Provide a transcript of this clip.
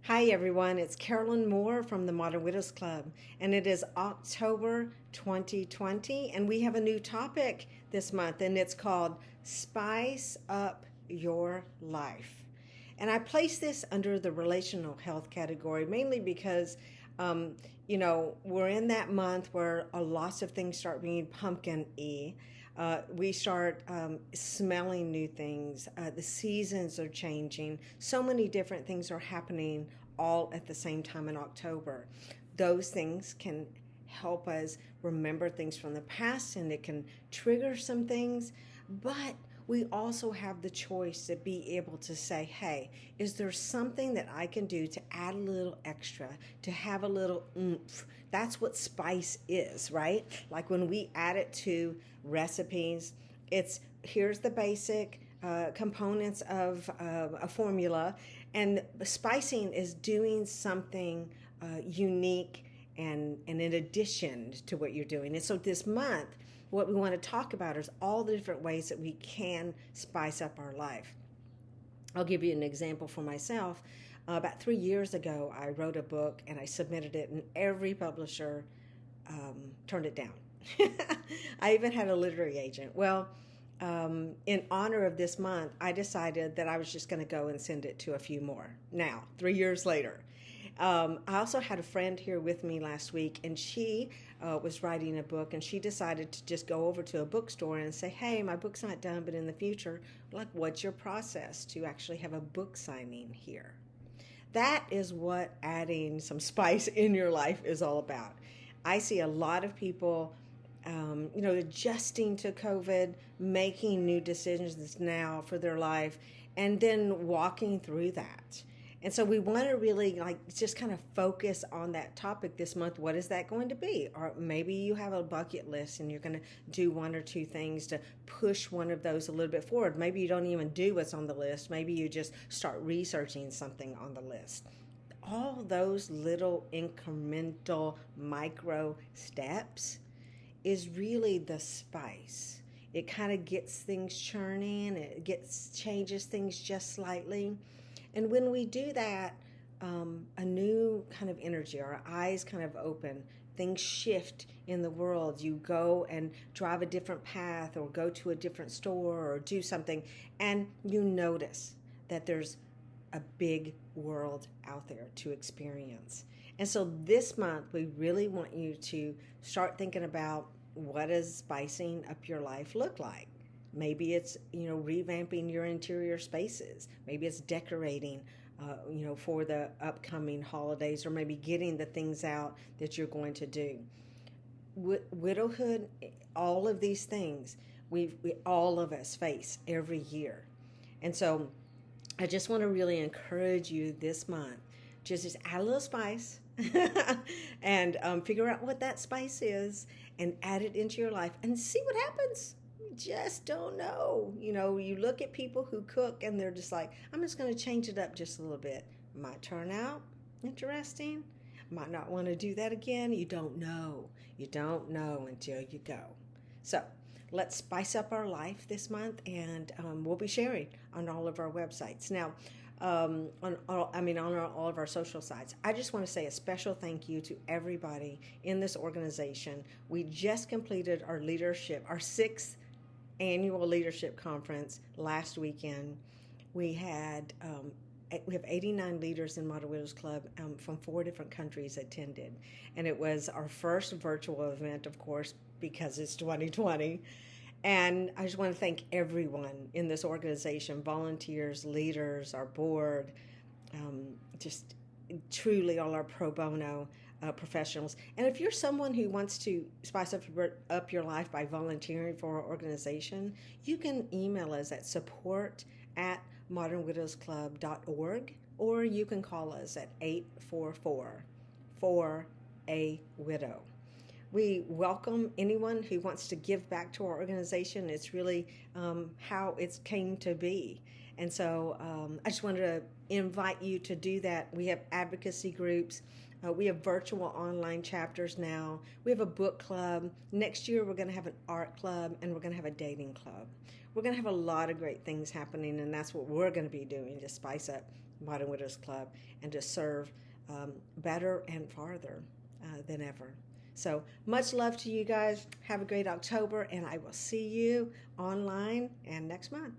Hi everyone, it's Carolyn Moor from the Modern Widows Club, and it is October 2020, and we have a new topic this month, and it's called Spice Up Your Life. And I place this under the relational health category mainly because, we're in that month where lots of things start being pumpkin-y. We start smelling new things. The seasons are changing. So many different things are happening all at the same time in October. Those things can help us remember things from the past, and it can trigger some things, but we also have the choice to be able to say, hey, is there something that I can do to add a little extra, to have a little oomph? That's what spice is, right? Like when we add it to recipes, here's the basic components of a formula, and spicing is doing something unique and in addition to what you're doing. And so this month, what we want to talk about is all the different ways that we can spice up our life. I'll give you an example for myself. About 3 years ago, I wrote a book and I submitted it, and every publisher turned it down. I even had a literary agent. Well, in honor of this month, I decided that I was just going to go and send it to a few more. Now, 3 years later. I also had a friend here with me last week, and she was writing a book, and she decided to just go over to a bookstore and say, hey, my book's not done, but in the future, what's your process to actually have a book signing here? That is what adding some spice in your life is all about. I see a lot of people adjusting to COVID, making new decisions now for their life, and then walking through that. And so we want to really just kind of focus on that topic this month. What is that going to be? Or maybe you have a bucket list and you're going to do one or two things to push one of those a little bit forward. Maybe you don't even do what's on the list. Maybe you just start researching something on the list. All those little incremental micro steps is really the spice. It kind of gets things churning. It changes things just slightly. And when we do that, a new kind of energy, our eyes kind of open, things shift in the world. You go and drive a different path or go to a different store or do something, and you notice that there's a big world out there to experience. And so this month, we really want you to start thinking about, what does spicing up your life look like? Maybe it's, revamping your interior spaces. Maybe it's decorating, for the upcoming holidays, or maybe getting the things out that you're going to do. Widowhood, all of these things, we all of us face every year. And so I just want to really encourage you this month, just add a little spice and figure out what that spice is and add it into your life and see what happens. Just don't know. You look at people who cook and they're just like, I'm just going to change it up just a little bit. Might turn out interesting. Might not want to do that again. You don't know. You don't know until you go. So let's spice up our life this month, and we'll be sharing on all of our websites. Now, on all of our social sites. I just want to say a special thank you to everybody in this organization. We just completed our 6th annual leadership conference last weekend. We have 89 leaders in Modern Widows Club from 4 different countries attended, and it was our first virtual event, of course, because it's 2020. And I just want to thank everyone in this organization, volunteers, leaders, our board, just truly all our pro bono professionals. And if you're someone who wants to spice up your life by volunteering for our organization, you can email us at support@modernwidowsclub.org, or you can call us at 844-4-A-WIDOW. We welcome anyone who wants to give back to our organization. It's really how it came to be. And so I just wanted to invite you to do that. We have advocacy groups. We have virtual online chapters now. We have a book club. Next year, we're going to have an art club, and we're going to have a dating club. We're going to have a lot of great things happening, and that's what we're going to be doing to spice up Modern Widows Club and to serve better and farther than ever. So much love to you guys. Have a great October, and I will see you online and next month.